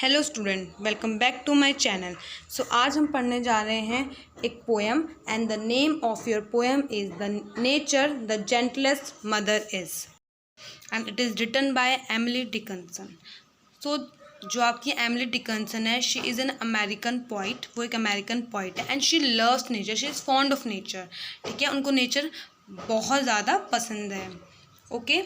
Hello student, welcome back to my channel. So आज हम पढ़ने जा रहे हैं एक poem and the name of your poem is the nature the gentlest mother is and it is written by Emily Dickinson. So जो आपकी Emily Dickinson है, she is an American poet. वो एक अमेरिकन पोइट है and she loves nature, she is fond of nature. ठीक है, उनको nature बहुत ज़्यादा पसंद है। ओके,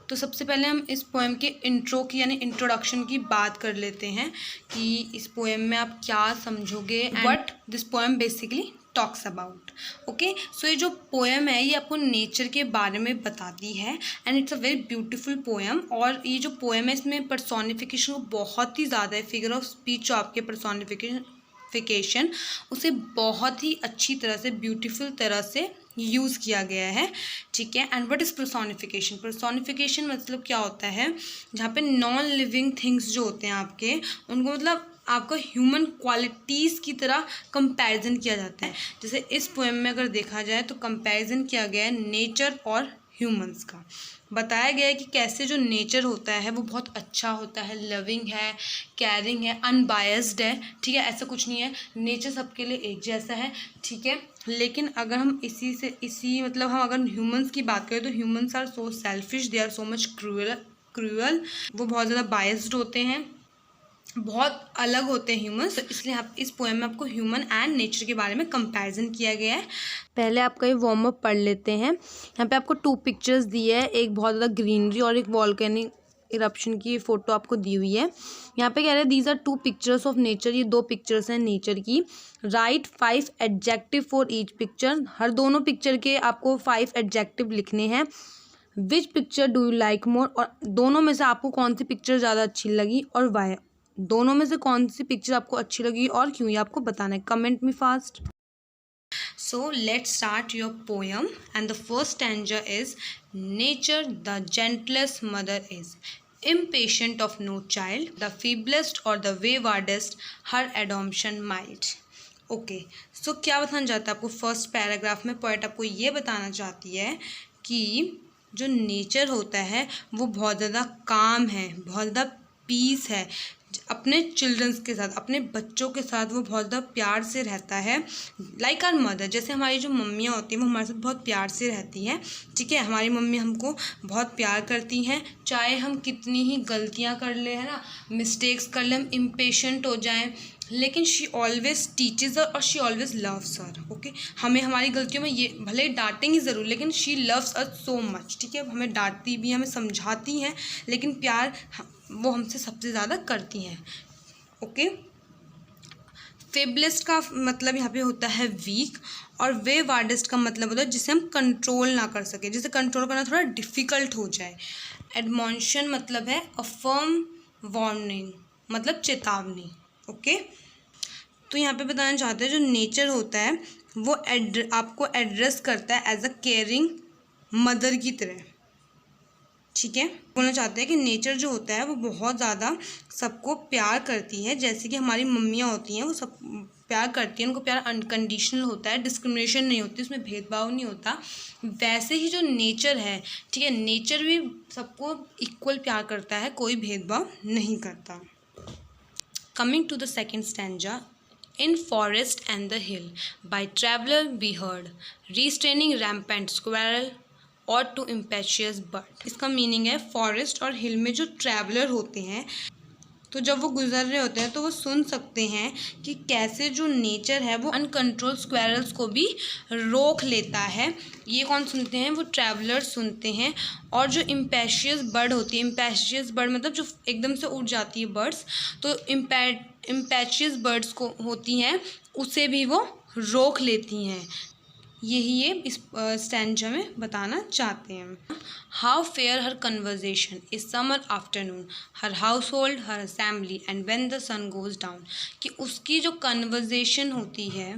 तो सबसे पहले हम इस पोएम के इंट्रो की यानी इंट्रोडक्शन की बात कर लेते हैं कि इस पोएम में आप क्या समझोगे, what this poem basically talks about. Okay, so ये जो पोएम है ये आपको नेचर के बारे में बताती है and it's a very beautiful poem. और ये जो पोएम है इसमें पर्सोनिफिकेशन बहुत ही ज़्यादा है। फिगर ऑफ स्पीच जो आपके पर्सोनिफिकेशन उसे बहुत ही अच्छी तरह से ब्यूटीफुल तरह से यूज़ किया गया है। ठीक है, and what is personification? Personification मतलब क्या होता है, जहाँ पे नॉन लिविंग थिंग्स जो होते हैं आपके, उनको मतलब आपका ह्यूमन क्वालिटीज़ की तरह कंपैरिजन किया जाता है। जैसे इस पोएम में अगर देखा जाए तो कंपैरिजन किया गया है नेचर और ह्यूमंस का। बताया गया है कि कैसे जो नेचर होता है वो बहुत अच्छा होता है, लविंग है, केयरिंग है, अनबायस्ड है। ठीक है, ऐसा कुछ नहीं है, नेचर सबके लिए एक जैसा है। ठीक है, लेकिन अगर हम इसी मतलब हम अगर ह्यूमंस की बात करें तो humans are so selfish, they are so much cruel. वो बहुत ज़्यादा बायस्ड होते हैं, बहुत अलग होते हैं ह्यूमंस। तो इसलिए आप इस पोएम में आपको ह्यूमन एंड नेचर के बारे में कंपैरिजन किया गया है। पहले आपका ये वार्म अप पढ़ लेते हैं। यहाँ पे आपको 2 पिक्चर्स दी है, एक बहुत ज़्यादा ग्रीनरी और एक वॉल्केनिक इरप्शन की फ़ोटो आपको दी हुई है। यहाँ पे कह रहे हैं these are 2 pictures of nature. ये 2 पिक्चर्स हैं नेचर की। Write 5 adjective for each picture. हर दोनों पिक्चर के आपको 5 एडजेक्टिव लिखने हैं। Which picture do you like more? और दोनों में से आपको कौन सी पिक्चर ज़्यादा अच्छी लगी और वाई? दोनों में से कौन सी पिक्चर आपको अच्छी लगी और क्यों, ये आपको बताना है। Comment me fast. So let's start your poem and the first stanza is nature the gentlest mother is impatient of no child the feeblest or the waywardest her adoption mild। Okay, so क्या बताना चाहता है आपको first paragraph में? Poet आपको ये बताना चाहती है कि जो नेचर होता है वो बहुत ज़्यादा काम है, बहुत ज़्यादा पीस है। अपने चिल्ड्रंस के साथ, अपने बच्चों के साथ वो बहुत ज़्यादा प्यार से रहता है। लाइक आवर मदर, जैसे हमारी जो मम्मियाँ होती हैं वो हमारे साथ बहुत प्यार से रहती हैं। ठीक है, हमारी मम्मी हमको बहुत प्यार करती हैं, चाहे हम कितनी ही गलतियाँ कर ले, है ना, मिस्टेक्स कर ले, हम इम्पेशेंट हो जाएं, लेकिन शी ऑलवेज टीचेज अस और she always loves us. Okay, हमें हमारी गलतियों में ये भले डांटेंगी ज़रूर, लेकिन she loves us so much. ठीक है, हमें डांटती भी, हमें समझाती हैं, लेकिन प्यार वो हमसे सबसे ज़्यादा करती हैं। ओके, फेबलेस्ट का मतलब यहाँ पे होता है वीक, और वे वार्डेस्ट का मतलब होता है जिसे हम कंट्रोल ना कर सके, जिसे कंट्रोल करना थोड़ा डिफ़िकल्ट हो जाए। एडमॉनिशन मतलब है अ फर्म वार्निंग, मतलब चेतावनी। ओके, तो यहाँ पे बताना चाहते हैं जो नेचर होता है वो आपको एड्रेस करता है एज अ केयरिंग मदर की तरह। ठीक है, बोलना चाहते हैं कि नेचर जो होता है वो बहुत ज़्यादा सबको प्यार करती है, जैसे कि हमारी मम्मियाँ होती हैं वो सब प्यार करती हैं, उनको प्यार अनकंडीशनल होता है, डिस्क्रिमिनेशन नहीं होती, उसमें भेदभाव नहीं होता। वैसे ही जो नेचर है, ठीक है, नेचर भी सबको इक्वल प्यार करता है, कोई भेदभाव नहीं करता। Coming to the second stanza, in forest and the hill by traveler we heard restraining rampant squirrel or to impetuous bird। इसका मीनिंग है फॉरेस्ट और हिल में जो ट्रैवलर होते हैं तो जब वो गुजर रहे होते हैं तो वो सुन सकते हैं कि कैसे जो नेचर है वो अनकंट्रोल स्क्वेरल्स को भी रोक लेता है। ये कौन सुनते हैं? वो ट्रैवलर्स सुनते हैं। और जो इम्पेशियस बर्ड होती है, इम्पेशियस बर्ड मतलब जो एकदम से उड़ जाती है बर्ड्स, तो इम्पेशियस बर्ड्स को होती हैं उसे भी वो रोक लेती हैं। यही ये इस स्टैंजा में बताना चाहते हैं। How fair her conversation is summer afternoon her household her assembly and when the sun goes down. कि उसकी जो कन्वर्जेशन होती है,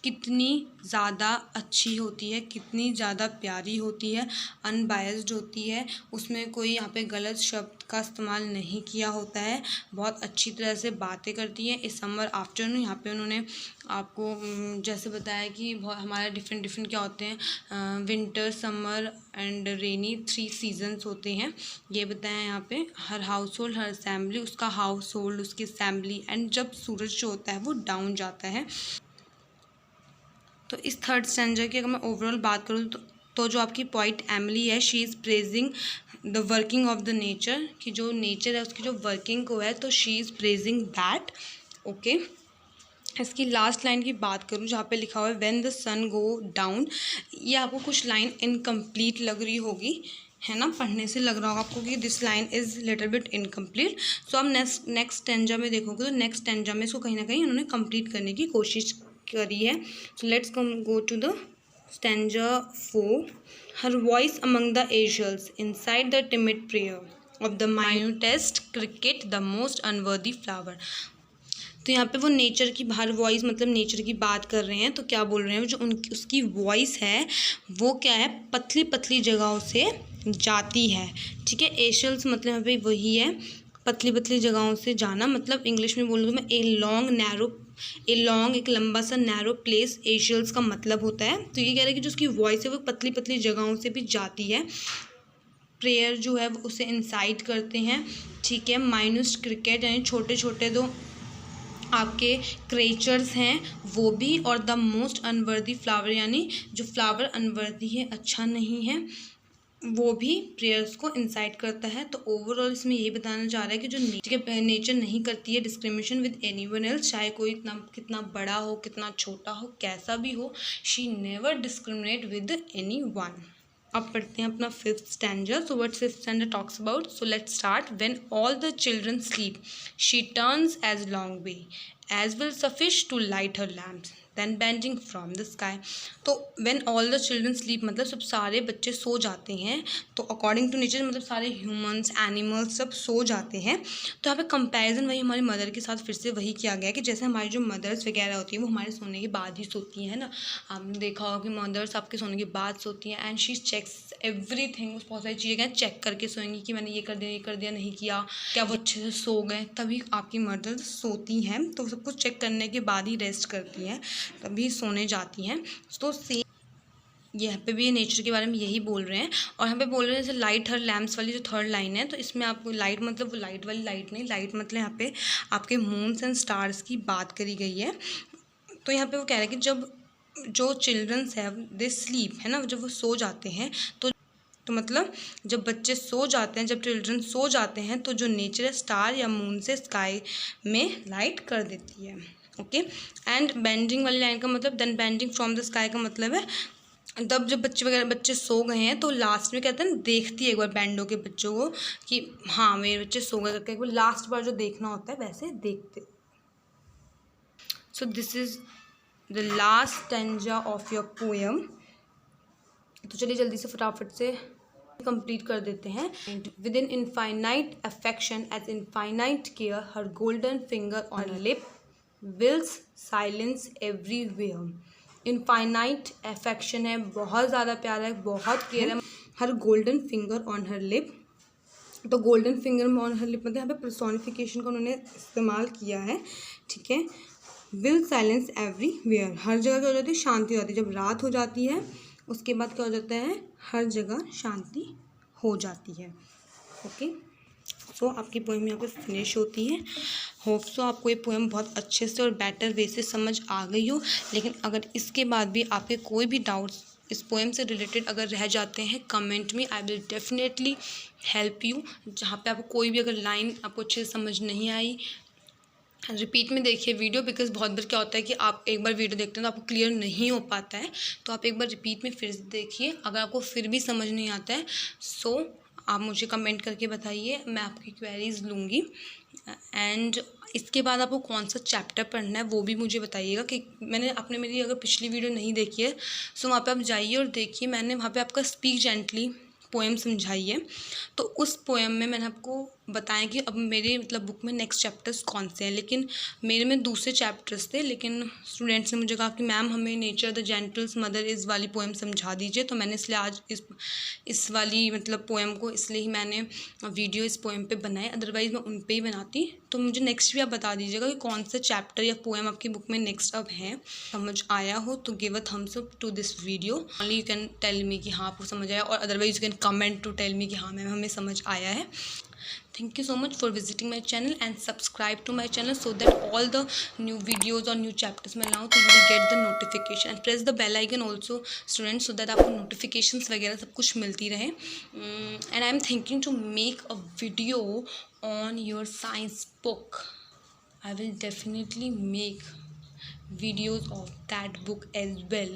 कितनी ज़्यादा अच्छी होती है, कितनी ज़्यादा प्यारी होती है, अनबायस्ड होती है, उसमें कोई यहाँ पे गलत शब्द का इस्तेमाल नहीं किया होता है, बहुत अच्छी तरह से बातें करती है। इस समर आफ्टरनून यहाँ पे उन्होंने आपको जैसे बताया कि बहुत हमारे डिफरेंट क्या होते हैं, winter, summer and rainy 3 seasons होते हैं, ये बताया यहाँ पे। हर हाउस होल्ड, हर असेंबली, उसका हाउस होल्ड, उसकी असेंबली, एंड जब सूरज जो होता है वो डाउन जाता है। तो इस थर्ड स्टैंडर्ड की अगर मैं ओवरऑल बात करूँ तो जो आपकी पोइट एमिली है, she is praising the working of the nature, कि जो नेचर है उसकी जो वर्किंग को है, तो she is praising that. Okay, इसकी लास्ट लाइन की बात करूँ जहाँ पे लिखा हुआ है when the sun go down, ये आपको कुछ लाइन इनकम्प्लीट लग रही होगी, है ना, पढ़ने से लग रहा होगा आपको कि this line is little bit incomplete. So आप नेक्स्ट स्टैंजा में देखोगे तो नेक्स्ट स्टैंजा में इसको कहीं ना कहीं उन्होंने कंप्लीट करने की कोशिश करी है। So let's go to the stanza 4। Her voice among the angels inside the timid prayer of the minutest cricket the most unworthy flower. तो यहाँ पे वो नेचर की हर वॉइस मतलब नेचर की बात कर रहे हैं, तो क्या बोल रहे हैं, जो उसकी वॉइस है वो क्या है, पतली पतली जगहों से जाती है। ठीक है, एशल्स मतलब यहाँ पे वही है, पतली पतली जगहों से जाना, मतलब इंग्लिश में बोलूँ तो मैं एक लंबा सा नैरो प्लेस एशल्स का मतलब होता है। तो ये कह रहा है कि जो उसकी वॉइस है वो पतली पतली जगहों से भी जाती है। प्रेयर जो है वो उसे इंसाइट करते हैं। ठीक है, माइन्यूट क्रिकेट यानी छोटे छोटे दो आपके क्रिएचर्स हैं वो भी, और द मोस्ट अनवर्दी फ्लावर यानी जो फ्लावर अनवर्दी है, अच्छा नहीं है, वो भी प्रेयर्स को इंसाइट करता है। तो ओवरऑल इसमें यही बताना चाह रहा है कि जो नेचर नहीं करती है डिस्क्रिमिनेशन विद एनीवन एल्स, चाहे कोई कितना बड़ा हो, कितना छोटा हो, कैसा भी हो, she never discriminate with anyone. अब पढ़ते हैं अपना fifth standard. So what fifth standard talks about, so let's start. When all the children sleep she turns as long way as will suffice to light her lamps then bending from the sky। तो when all the children sleep मतलब सब सारे बच्चे सो जाते हैं, तो according to nature मतलब सारे ह्यूमंस, एनिमल्स सब सो जाते हैं। तो यहाँ पे कंपैरिजन वही हमारी मदर के साथ फिर से वही किया गया कि जैसे हमारी जो मदर्स वगैरह होती हैं वो हमारे सोने के बाद ही सोती हैं, है ना। आपने देखा होगा कि मदर्स आपके सोने के बाद सोती हैं, एंड शी चेक्स एवरीथिंग, बहुत सारी चीज़ें चेक करके सोएंगी कि मैंने ये कर दिया नहीं किया, क्या वो अच्छे से सो गए, तभी आपकी मदर सोती हैं। तो सब कुछ चेक करने के बाद ही रेस्ट करती हैं, तभी सोने जाती हैं। तो सेम यहाँ पे भी नेचर के बारे में यही बोल रहे हैं। और यहाँ पे बोल रहे हैं जैसे लाइट हर लैम्प्स वाली जो थर्ड लाइन है, तो इसमें आपको लाइट मतलब वो लाइट वाली लाइट नहीं, लाइट मतलब यहाँ पे आपके मून्स एंड स्टार्स की बात करी गई है। तो यहाँ पे वो कह रहे हैं कि जब जो चिल्ड्रंस है दे स्लीप, है ना, जब वो सो जाते हैं, तो मतलब जब बच्चे सो जाते हैं, जब चिल्ड्रन सो जाते हैं, तो जो नेचर है स्टार या मून से स्काई में लाइट कर देती है। ओके, एंड बेंडिंग वाली लाइन का मतलब then bending from the sky का मतलब है तब जब बच्चे सो गए हैं तो लास्ट में कहते हैं देखती है एक बार बैंड के बच्चों को कि हाँ मेरे बच्चे सो गए करके, एक बार लास्ट बार जो देखना होता है वैसे देखते। So this is the last stanza of your poem. तो चलिए जल्दी से फटाफट से कंप्लीट कर देते हैं। With in infinite affection as infinite care her golden finger on lip wills silence everywhere. Infinite affection है, बहुत ज़्यादा प्यारा है, बहुत केयर है। Her golden finger on her lip, तो golden finger on her lip मतलब यहाँ पे पर्सोनिफिकेशन का उन्होंने इस्तेमाल किया है। ठीक है, विल साइलेंस एवरीवेयर, हर जगह क्या हो जाती है, शांति हो जाती है। जब रात हो जाती है उसके बाद क्या हो जाता है, हर जगह शांति हो जाती है। ओके, सो आपकी पोएम यहाँ पे फिनिश होती है। होप सो आपको ये पोएम बहुत अच्छे से और बेटर वे से समझ आ गई हो। लेकिन अगर इसके बाद भी आपके कोई भी डाउट्स इस पोएम से रिलेटेड अगर रह जाते हैं, कमेंट में, I will definitely help you. जहाँ पे आपको कोई भी अगर लाइन आपको अच्छे से समझ नहीं आई, रिपीट में देखिए वीडियो, बिकॉज बहुत बार क्या होता है कि आप एक बार वीडियो देखते हैं तो आपको क्लियर नहीं हो पाता है, तो आप एक बार रिपीट में फिर से देखिए। अगर आपको फिर भी समझ नहीं आता है सो आप मुझे कमेंट करके बताइए, मैं आपकी क्वेरीज लूँगी। एंड इसके बाद आपको कौन सा चैप्टर पढ़ना है वो भी मुझे बताइएगा कि आपने मेरी अगर पिछली वीडियो नहीं देखी है सो वहाँ पे आप जाइए और देखिए। मैंने वहाँ पे आपका स्पीक जेंटली पोएम समझाई है, तो उस पोएम में मैंने आपको बताएं कि अब मेरे मतलब बुक में नेक्स्ट चैप्टर्स कौन से हैं। लेकिन मेरे में दूसरे चैप्टर्स थे, लेकिन स्टूडेंट्स ने मुझे कहा कि मैम हमें नेचर द जेंटल्स मदर इज़ वाली पोएम समझा दीजिए। तो मैंने इसलिए आज इस वाली मतलब पोएम को इसलिए ही मैंने वीडियो इस पोएम पे बनाए, अदरवाइज़ मैं उन पे ही बनाती। तो मुझे नेक्स्ट भी आप बता दीजिएगा कि कौन सा चैप्टर या पोएम आपकी बुक में नेक्स्ट अब है। समझ आया हो तो give a thumbs up to this video. Only you can tell me कि हाँ आपको समझ आया, और otherwise you can comment to tell me कि हाँ मैम हमें समझ आया है। Thank you so much for visiting my channel and subscribe to my channel so that all the new videos or new chapters मैं लाऊँ तो you will get the notification and press the bell icon also students so that आपको notifications वगैरह सब कुछ मिलती रहे। And I am thinking to make a video on your science book. I will definitely make videos of that book as well.